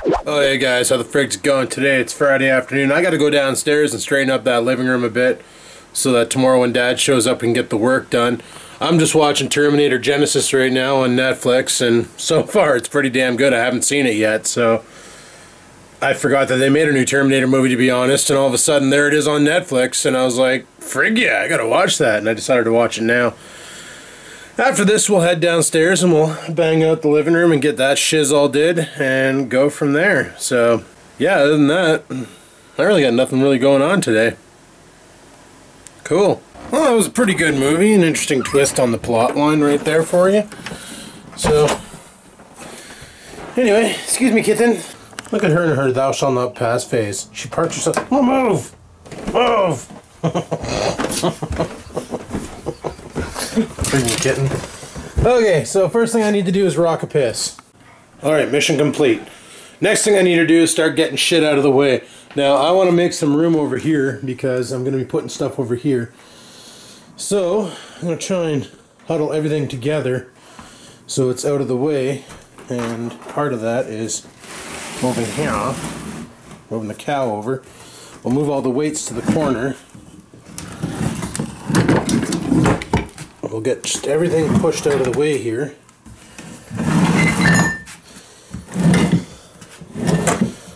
Oh hey guys, how the frig's going today? It's Friday afternoon. I gotta go downstairs and straighten up that living room a bit so that tomorrow when Dad shows up we can get the work done. I'm just watching Terminator Genesis right now on Netflix, and so far it's pretty damn good. I haven't seen it yet, so I forgot that they made a new Terminator movie, to be honest, and all of a sudden there it is on Netflix, and I was like, frig yeah, I gotta watch that, and I decided to watch it now. After this, we'll head downstairs and we'll bang out the living room and get that shiz all did and go from there. So, yeah, other than that, I really got nothing really going on today. Cool. Well, that was a pretty good movie, an interesting twist on the plot line right there for you. So, anyway, excuse me, kitten. Look at her in her thou shalt not pass phase. She parked herself. Oh, move! Move! Freaking kitten. Okay, so first thing I need to do is rock a piss. Alright, mission complete. Next thing I need to do is start getting shit out of the way. Now, I want to make some room over here because I'm going to be putting stuff over here. So, I'm going to try and huddle everything together so it's out of the way. And part of that is moving here, moving the cow over. We'll move all the weights to the corner. We'll get just everything pushed out of the way here.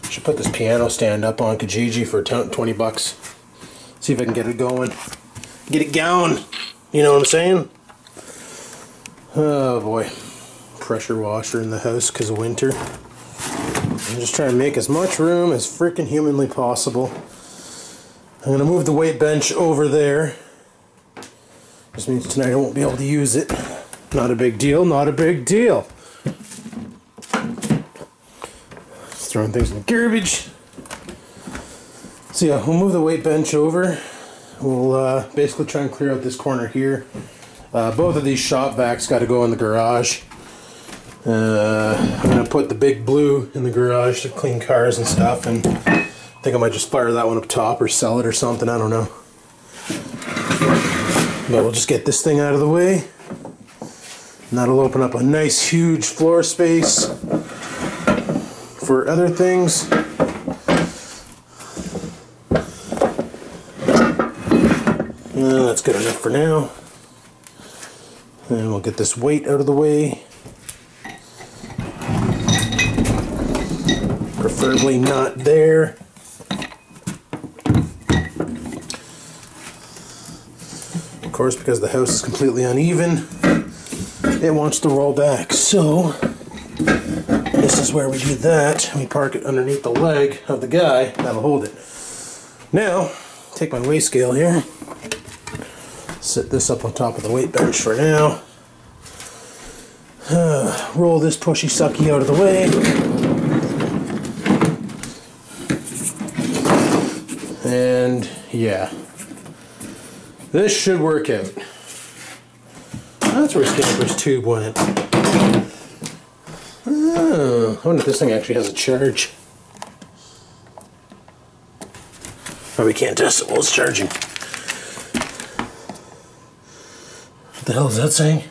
Should put this piano stand up on Kijiji for 20 bucks. See if I can get it going. Get it going! You know what I'm saying? Oh boy. Pressure washer in the house because of winter. I'm just trying to make as much room as freaking humanly possible. I'm going to move the weight bench over there. This means tonight I won't be able to use it. Not a big deal, not a big deal. Just throwing things in the garbage. So yeah, we'll move the weight bench over. We'll basically try and clear out this corner here. Both of these shop vacs got to go in the garage. I'm going to put the big blue in the garage to clean cars and stuff, and I think I might just fire that one up top or sell it or something, I don't know. But we'll just get this thing out of the way, and that'll open up a nice huge floor space for other things. That's good enough for now. And we'll get this weight out of the way. Preferably not there. Of course, because the house is completely uneven, it wants to roll back. So, this is where we do that. We park it underneath the leg of the guy. That'll hold it. Now, take my weigh scale here. Set this up on top of the weight bench for now. Roll this pushy sucky out of the way. And yeah, this should work out. That's where Scamper's tube went. Oh, I wonder if this thing actually has a charge. Oh, we can't test it while it's charging. What the hell is that saying?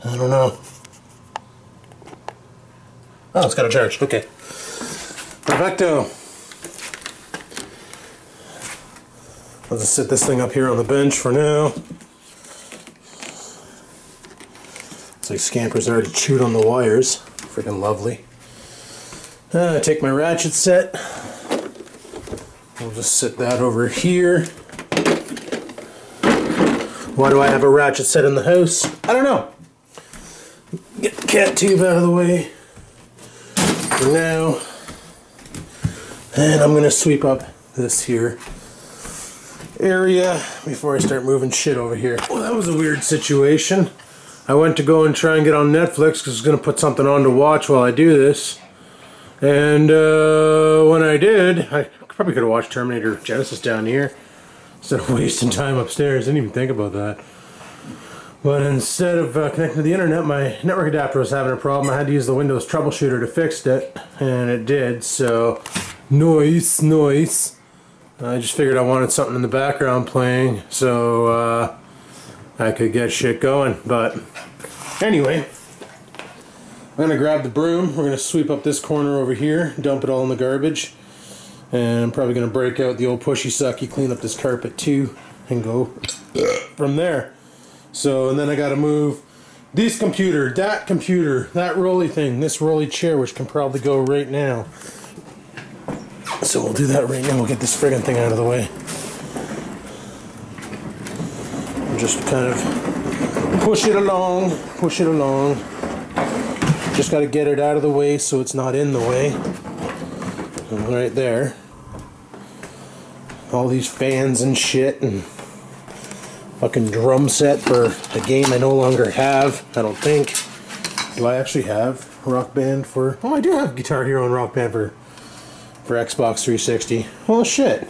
I don't know. Oh, it's got a charge. Okay. Perfecto. Let's just set this thing up here on the bench for now. Looks like Scamper's already chewed on the wires. Freaking lovely. Take my ratchet set. We'll just set that over here. Why do I have a ratchet set in the house? I don't know. Get the cat tube out of the way for now. And I'm going to sweep up this here area before I start moving shit over here. Well, that was a weird situation. I went to go and try and get on Netflix because I was going to put something on to watch while I do this. And when I did, I probably could have watched Terminator Genesis down here instead of wasting time upstairs. I didn't even think about that. But instead of connecting to the internet, my network adapter was having a problem. I had to use the Windows troubleshooter to fix it, and it did, so noise. I just figured I wanted something in the background playing so I could get shit going. But anyway, gonna grab the broom. We're gonna sweep up this corner over here, dump it all in the garbage, and I'm probably gonna break out the old pushy sucky, clean up this carpet too, and go from there. So, and then I gotta move this computer, that rolly thing, this rolly chair, which can probably go right now. So we'll do that right now. We'll get this friggin' thing out of the way. Just kind of push it along, push it along. Just got to get it out of the way so it's not in the way. And right there. All these fans and shit and fucking drum set for a game I no longer have, I don't think. Do I actually have Rock Band for... Oh, I do have Guitar Hero and Rock Band for Xbox 360. Well, shit.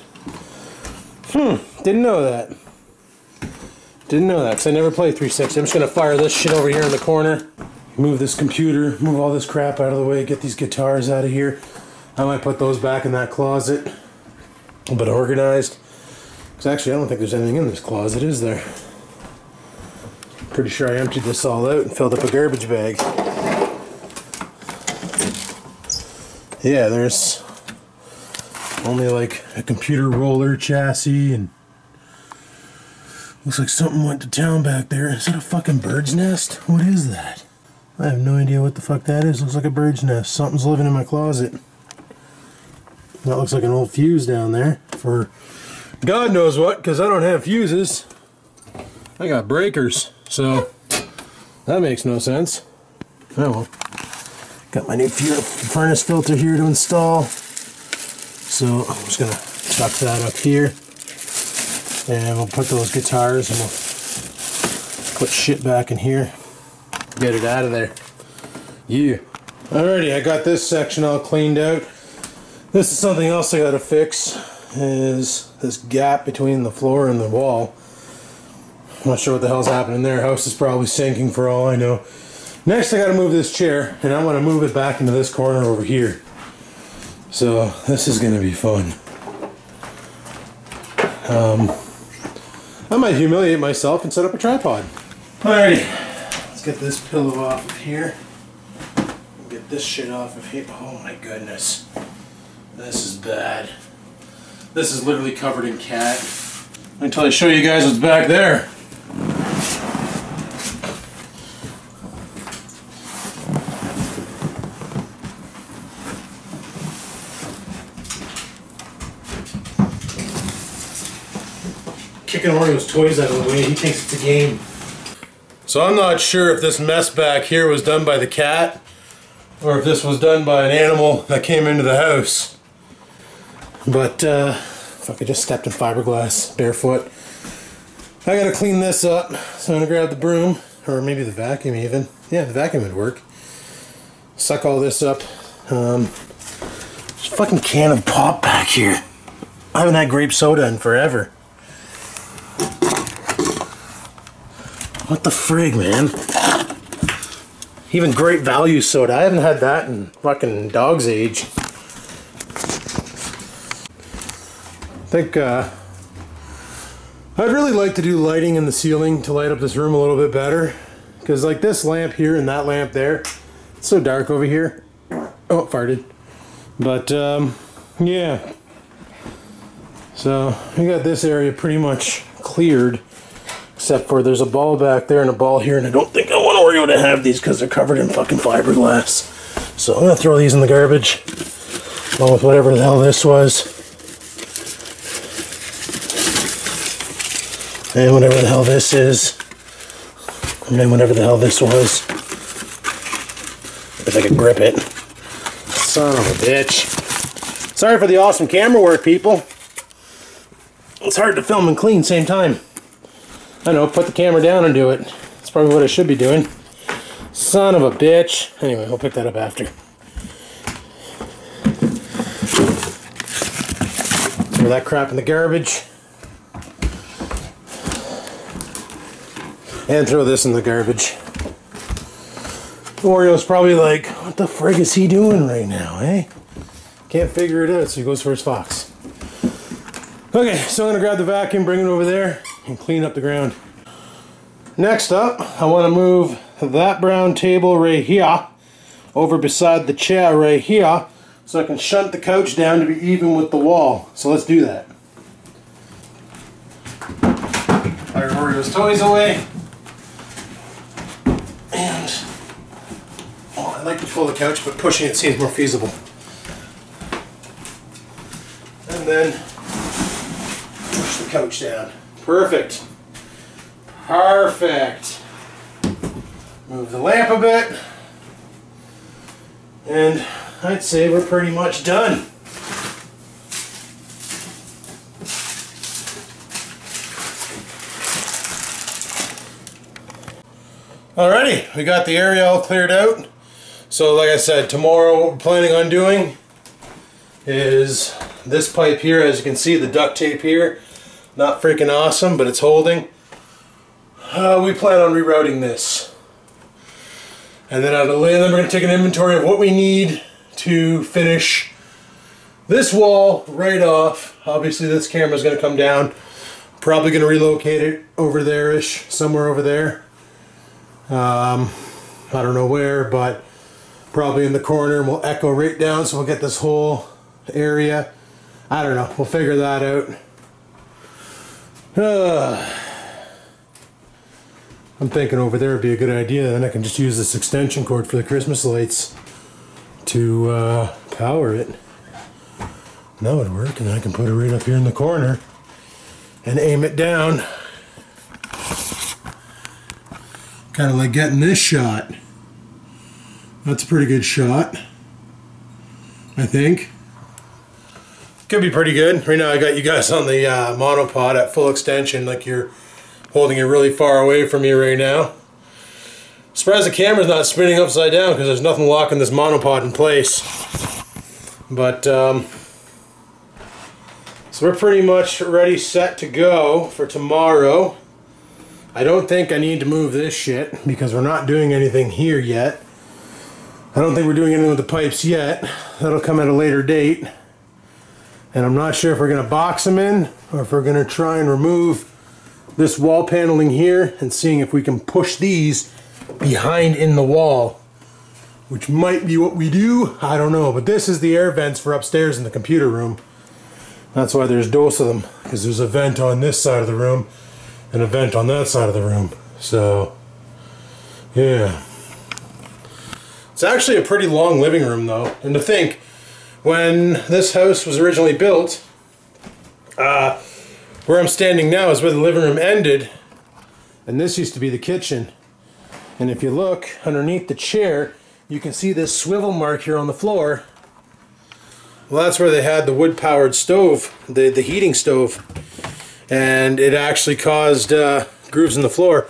Didn't know that. Didn't know that, because I never played 360. I'm just going to fire this shit over here in the corner. Move this computer, move all this crap out of the way, get these guitars out of here. I might put those back in that closet. But organized. Because actually, I don't think there's anything in this closet, is there? Pretty sure I emptied this all out and filled up a garbage bag. Yeah, there's only like a computer roller chassis and looks like something went to town back there. Is that a fucking bird's nest? What is that? I have no idea what the fuck that is. Looks like a bird's nest. Something's living in my closet. That looks like an old fuse down there for God knows what, because I don't have fuses. I got breakers, so that makes no sense. Oh well. Got my new furnace filter here to install. So I'm just going to chuck that up here. And we'll put those guitars and we'll put shit back in here. Get it out of there. Yeah. Alrighty, I got this section all cleaned out. This is something else I got to fix, is this gap between the floor and the wall. I'm not sure what the hell's happening there. House is probably sinking for all I know. Next I got to move this chair, and I want to move it back into this corner over here. So this is going to be fun. I might humiliate myself and set up a tripod. Alrighty, let's get this pillow off of here. Get this shit off of here. Oh my goodness. This is bad. This is literally covered in cat. Until I show you guys what's back there. Kicking Oreo's toys out of the way. He thinks it's a game. So I'm not sure if this mess back here was done by the cat or if this was done by an animal that came into the house. But, fuck, I just stepped in fiberglass, barefoot. I gotta clean this up, so I'm gonna grab the broom, or maybe the vacuum even. Yeah, the vacuum would work. Suck all this up. There's a fucking can of pop back here. I haven't had grape soda in forever. What the frig, man? Even Great Value soda. I haven't had that in fucking dog's age. I think I'd really like to do lighting in the ceiling to light up this room a little bit better. Because like this lamp here and that lamp there, it's so dark over here. Oh, it farted. But yeah. So we got this area pretty much cleared. Except for there's a ball back there and a ball here, and I don't think I want Oreo to have these because they're covered in fucking fiberglass. So I'm going to throw these in the garbage, along with whatever the hell this was. And whatever the hell this is. And then whatever the hell this was. If I can grip it. Son of a bitch. Sorry for the awesome camera work, people. It's hard to film and clean same time. I know, put the camera down and do it. That's probably what I should be doing. Son of a bitch. Anyway, we'll pick that up after. Throw that crap in the garbage. And throw this in the garbage. Oreo's probably like, what the frig is he doing right now, eh? Can't figure it out, so he goes for his fox. Okay, so I'm going to grab the vacuum, bring it over there, and clean up the ground. Next up, I want to move that brown table right here over beside the chair right here so I can shunt the couch down to be even with the wall. So let's do that. I ordered those toys away. And well, I like to pull the couch, but pushing it seems more feasible. And then push the couch down. Perfect. Perfect. Move the lamp a bit. And I'd say we're pretty much done. Alrighty, we got the area all cleared out. So like I said, tomorrow what we're planning on doing is this pipe here. As you can see, the duct tape here, not freaking awesome, but it's holding. We plan on rerouting this. And then we're going to take an inventory of what we need to finish this wall right off. Obviously this camera's going to come down. Probably going to relocate it over there-ish, somewhere over there. I don't know where, but probably in the corner, and we'll echo right down, so we'll get this whole area. I don't know, we'll figure that out. I'm thinking over there would be a good idea, then I can just use this extension cord for the Christmas lights to power it. That would work, and then I can put it right up here in the corner and aim it down. Kind of like getting this shot. That's a pretty good shot, I think. Could be pretty good. Right now I got you guys on the monopod at full extension, like you're holding it really far away from me right now. Surprised the camera's not spinning upside down because there's nothing locking this monopod in place. But so we're pretty much ready, set to go for tomorrow. I don't think I need to move this shit because we're not doing anything here yet. I don't think we're doing anything with the pipes yet. That'll come at a later date. And I'm not sure if we're going to box them in or if we're going to try and remove this wall paneling here and seeing if we can push these behind in the wall, which might be what we do. I don't know, but this is the air vents for upstairs in the computer room. That's why there's dose of them, because there's a vent on this side of the room and a vent on that side of the room. So yeah, it's actually a pretty long living room though. And to think, when this house was originally built, where I'm standing now is where the living room ended, and this used to be the kitchen. And if you look underneath the chair, you can see this swivel mark here on the floor. Well, that's where they had the wood-powered stove, the heating stove, and it actually caused grooves in the floor.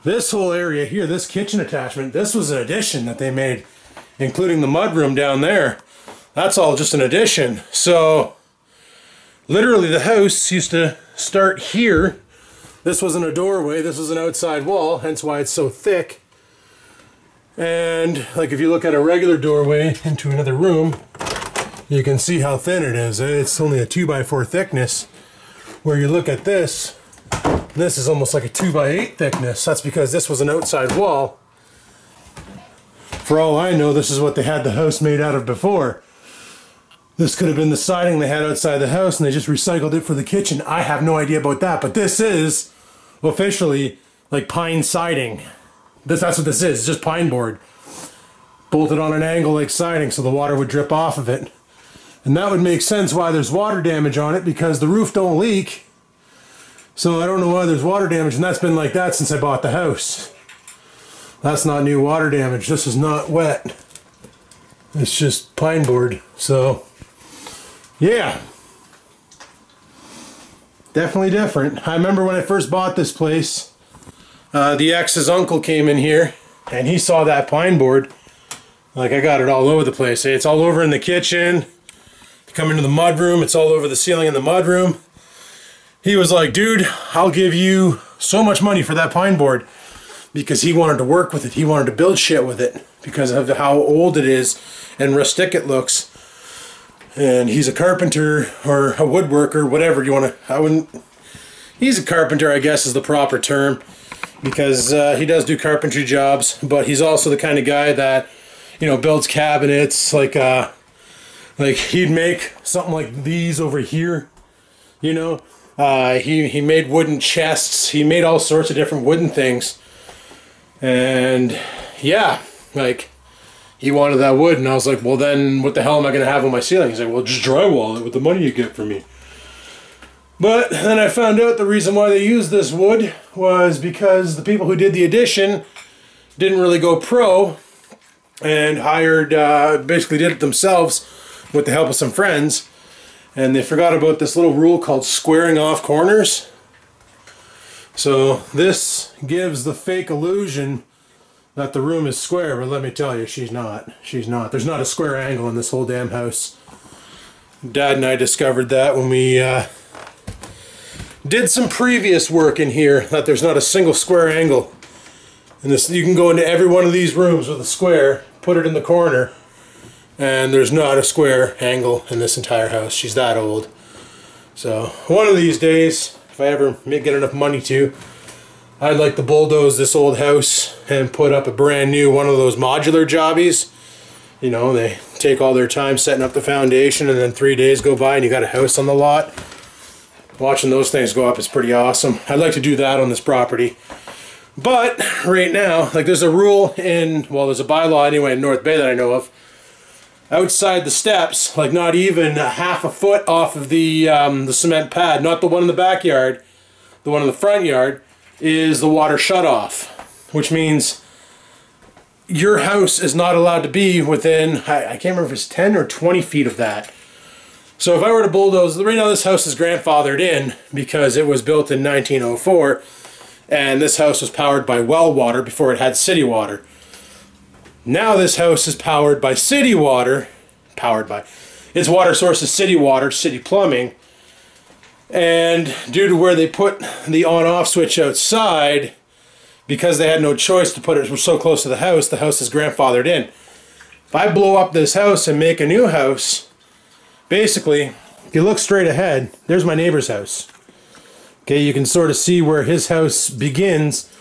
This whole area here, this kitchen attachment, this was an addition that they made, including the mudroom down there. That's all just an addition. So literally the house used to start here. This wasn't a doorway, this was an outside wall, hence why it's so thick. And like if you look at a regular doorway into another room, you can see how thin it is. It's only a 2x4 thickness. Where you look at this, this is almost like a 2x8 thickness. That's because this was an outside wall. For all I know, this is what they had the house made out of before. This could have been the siding they had outside the house and they just recycled it for the kitchen. I have no idea about that, but this is officially like pine siding. That's what this is, just pine board. Bolted on an angle like siding so the water would drip off of it. And that would make sense why there's water damage on it, because the roof don't leak. So I don't know why there's water damage, and that's been like that since I bought the house. That's not new water damage. This is not wet. It's just pine board. So yeah, definitely different. I remember when I first bought this place, the ex's uncle came in here and he saw that pine board. Like, I got it all over the place. It's all over in the kitchen. Come into the mudroom, it's all over the ceiling in the mudroom. He was like, dude, I'll give you so much money for that pine board, because he wanted to work with it. He wanted to build shit with it because of how old it is and rustic it looks. And he's a carpenter or a woodworker, whatever you want to. He's a carpenter, I guess is the proper term, because he does do carpentry jobs, but he's also the kind of guy that you know, builds cabinets, like he'd make something like these over here, you know. He made wooden chests. He made all sorts of different wooden things. And yeah, like, he wanted that wood, and I was like, well then what the hell am I going to have on my ceiling? He's like, well, just drywall it with the money you get from me. But then I found out the reason why they used this wood was because the people who did the addition didn't really go pro and hired, basically did it themselves with the help of some friends. And they forgot about this little rule called squaring off corners. So this gives the fake illusion that the room is square, but let me tell you, she's not. She's not. There's not a square angle in this whole damn house. Dad and I discovered that when we did some previous work in here, that there's not a single square angle. And this, you can go into every one of these rooms with a square, put it in the corner, and there's not a square angle in this entire house. She's that old. So one of these days, if I ever get enough money to, I'd like to bulldoze this old house and put up a brand new one of those modular jobbies. You know, they take all their time setting up the foundation, and then 3 days go by and you got a house on the lot. Watching those things go up is pretty awesome. I'd like to do that on this property. But right now, like, there's a rule in, well, there's a bylaw anyway in North Bay that I know of. Outside the steps, like not even a half a foot off of the cement pad, not the one in the backyard, the one in the front yard, is the water shutoff, which means your house is not allowed to be within, I can't remember if it's 10 or 20 feet of that. So if I were to bulldoze, right now this house is grandfathered in because it was built in 1904, and this house was powered by well water before it had city water. Now this house is powered by city water, its water source is city water, city plumbing, and due to where they put the on-off switch outside, because they had no choice to put it so close to the house is grandfathered in. If I blow up this house and make a new house, basically, if you look straight ahead, there's my neighbor's house. Okay, you can sort of see where his house begins,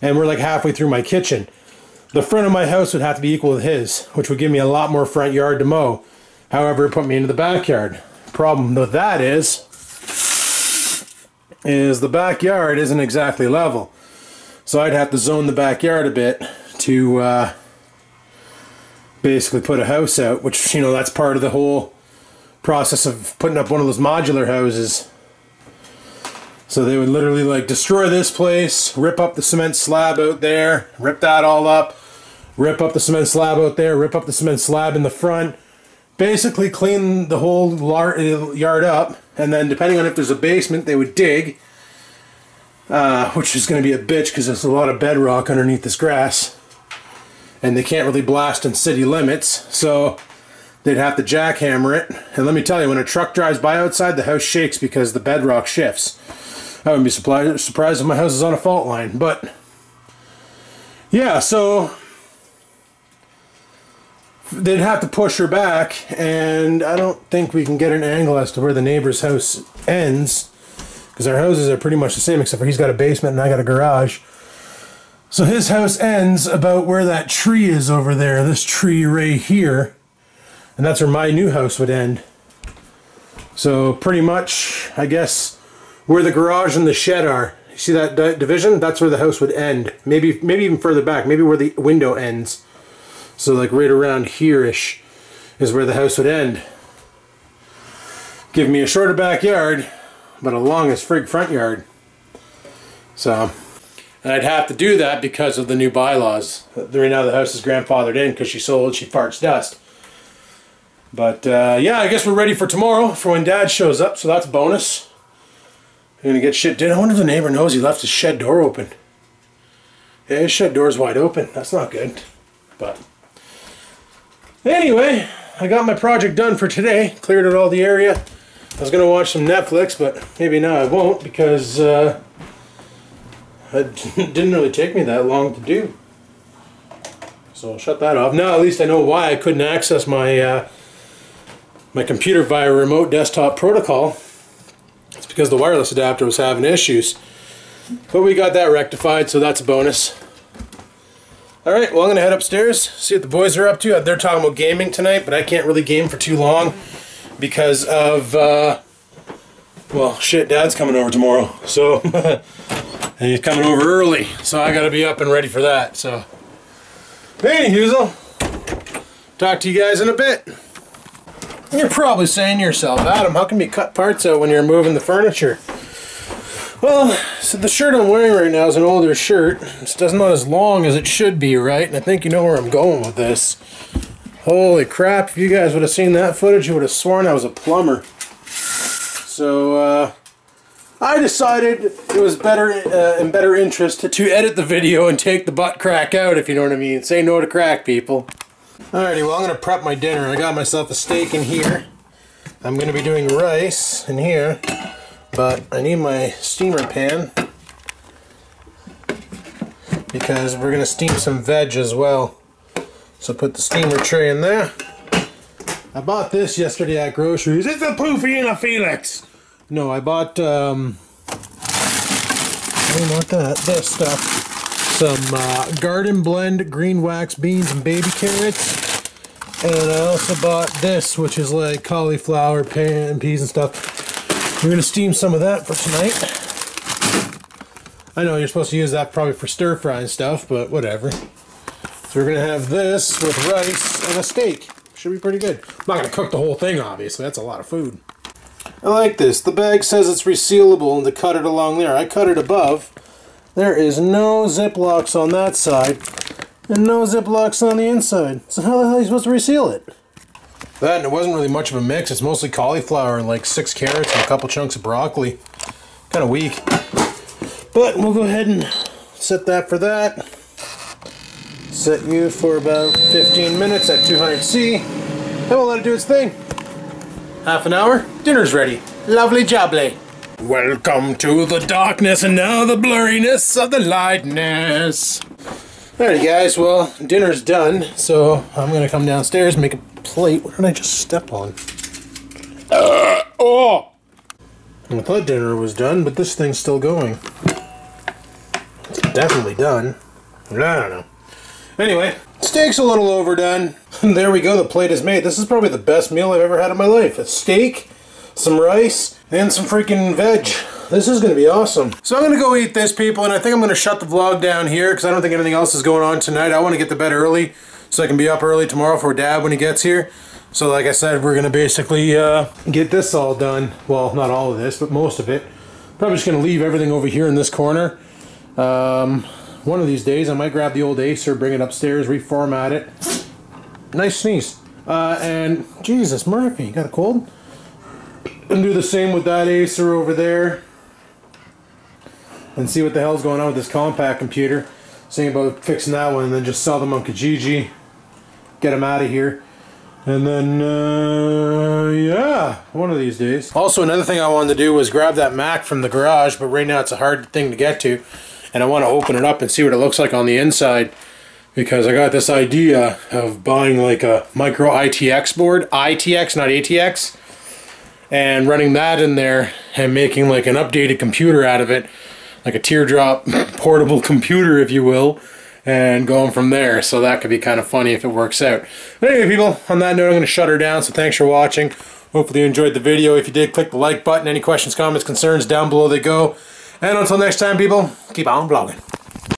and we're like halfway through my kitchen. The front of my house would have to be equal with his, which would give me a lot more front yard to mow. However, it put me into the backyard. Problem with that is the backyard isn't exactly level. So I'd have to zone the backyard a bit to basically put a house out, which, you know, that's part of the whole process of putting up one of those modular houses. So they would literally like destroy this place, rip up the cement slab out there, rip that all up, rip up the cement slab out there, rip up the cement slab in the front, basically clean the whole yard up, and then depending on if there's a basement, they would dig, which is going to be a bitch because there's a lot of bedrock underneath this grass, and they can't really blast in city limits, so they'd have to jackhammer it. And let me tell you, when a truck drives by outside, the house shakes because the bedrock shifts. I wouldn't be surprised if my house is on a fault line. But yeah, so they'd have to push her back, and I don't think we can get an angle as to where the neighbor's house ends, because our houses are pretty much the same, except for he's got a basement and I got a garage. So his house ends about where that tree is over there, this tree right here, and that's where my new house would end. So pretty much, I guess, where the garage and the shed are, you see that division? That's where the house would end. Maybe even further back, maybe where the window ends. So like right around here-ish is where the house would end. Give me a shorter backyard, but a longest frig front yard. So, and I'd have to do that because of the new bylaws. Right now the house is grandfathered in because she's so old she farts dust. But yeah, I guess we're ready for tomorrow for when Dad shows up, so that's a bonus. I'm gonna get shit done. I wonder if the neighbor knows he left his shed door open. Yeah, his shed door's wide open. That's not good. But anyway, I got my project done for today. Cleared out all the area. I was gonna watch some Netflix, but maybe now I won't because it didn't really take me that long to do. So I'll shut that off. Now at least I know why I couldn't access my my computer via remote desktop protocol. It's because the wireless adapter was having issues. But we got that rectified, so that's a bonus. Alright, well I'm going to head upstairs, see what the boys are up to. They're talking about gaming tonight, but I can't really game for too long because of, well, shit, Dad's coming over tomorrow. So, and he's coming over early, so I got to be up and ready for that. So, anywho, talk to you guys in a bit. You're probably saying to yourself, Adam, how can you cut parts out when you're moving the furniture? Well, so the shirt I'm wearing right now is an older shirt. It's not as long as it should be, right? And I think you know where I'm going with this. Holy crap, if you guys would have seen that footage, you would have sworn I was a plumber. So, I decided it was better in better interest to edit the video and take the butt crack out, if you know what I mean. Say no to crack, people. Alrighty, well I'm going to prep my dinner. I got myself a steak in here. I'm going to be doing rice in here, but I need my steamer pan because we're going to steam some veg as well. So put the steamer tray in there. I bought this yesterday at groceries. It's a poofy and a Felix! No, I bought, I don't want that. This stuff. Some garden blend green wax beans and baby carrots, and I also bought this, which is like cauliflower, peas and stuff. We're gonna steam some of that for tonight. I know you're supposed to use that probably for stir fry and stuff, but whatever. So we're gonna have this with rice and a steak. Should be pretty good. I'm not gonna cook the whole thing, obviously. That's a lot of food. I like this. The bag says it's resealable and to cut it along there. I cut it above. There is no Ziplocs on that side, and no Ziplocs on the inside. So how the hell are you supposed to reseal it? That, and it wasn't really much of a mix. It's mostly cauliflower and like 6 carrots and a couple chunks of broccoli. Kind of weak. But we'll go ahead and set that for that. Set you for about 15 minutes at 200°C. And we'll let it do its thing. Half an hour, dinner's ready. Lovely jubbly. Welcome to the darkness and now the blurriness of the lightness. Alright guys, well, dinner's done, so I'm gonna come downstairs and make a plate. What did I just step on? Oh! I thought dinner was done, but this thing's still going. It's definitely done. I don't know. Anyway, steak's a little overdone. There we go, the plate is made. This is probably the best meal I've ever had in my life. A steak, some rice, and some freaking veg. This is going to be awesome. So I'm going to go eat this, people, and I think I'm going to shut the vlog down here because I don't think anything else is going on tonight. I want to get to bed early so I can be up early tomorrow for Dad when he gets here. So like I said, we're going to basically get this all done. Well, not all of this, but most of it. Probably just going to leave everything over here in this corner. One of these days I might grab the old Acer, bring it upstairs, reformat it. Nice sneeze. And Jesus, Murphy, you got a cold? And do the same with that Acer over there. And see what the hell's going on with this compact computer. Thinking about fixing that one and then just sell them on Kijiji. Get them out of here. And then, yeah, one of these days. Also, another thing I wanted to do was grab that Mac from the garage, but right now it's a hard thing to get to. And I want to open it up and see what it looks like on the inside. Because I got this idea of buying like a micro ITX board. ITX, not ATX. And running that in there and making like an updated computer out of it. Like a teardrop portable computer, if you will. And going from there. So that could be kind of funny if it works out. But anyway, people, on that note, I'm going to shut her down. So thanks for watching. Hopefully you enjoyed the video. If you did, click the like button. Any questions, comments, concerns, down below they go. And until next time, people, keep on vlogging.